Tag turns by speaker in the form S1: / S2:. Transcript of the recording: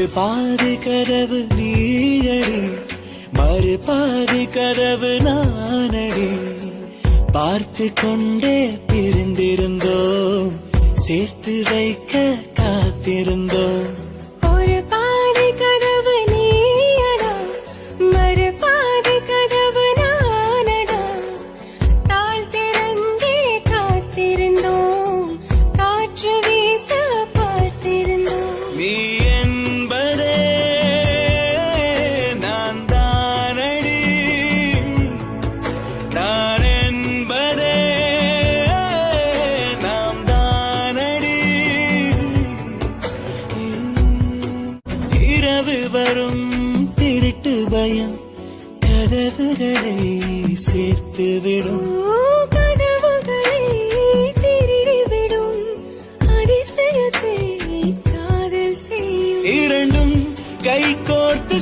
S1: ஒரு பாதி கதவு நீயடி, மறு பாதி கதவு நானடி. பார்த்து கொண்டே பிரிந்திருந்தோம், சேர்த்து வைக்க காத்திருந்தோம்.
S2: ஒரு பாதி கதவு நீயடா, மறு பாதி கதவு நானடா. தாழ் திறந்தே காத்திருந்தோம், காற்று வீச பார்த்திருந்தோம்.
S1: நீ என்பதே நான் தானடி, நான் என்பதே நாம் தானடி. இரவு வரும் திருட்டு பயம் கதவுகளை சேர்த்துவிடும்.
S2: கதவுகளை திருடிவிடும், அதிசயத்தை காதல் செய்யும்.
S1: இரண்டும் கை கோர்த்து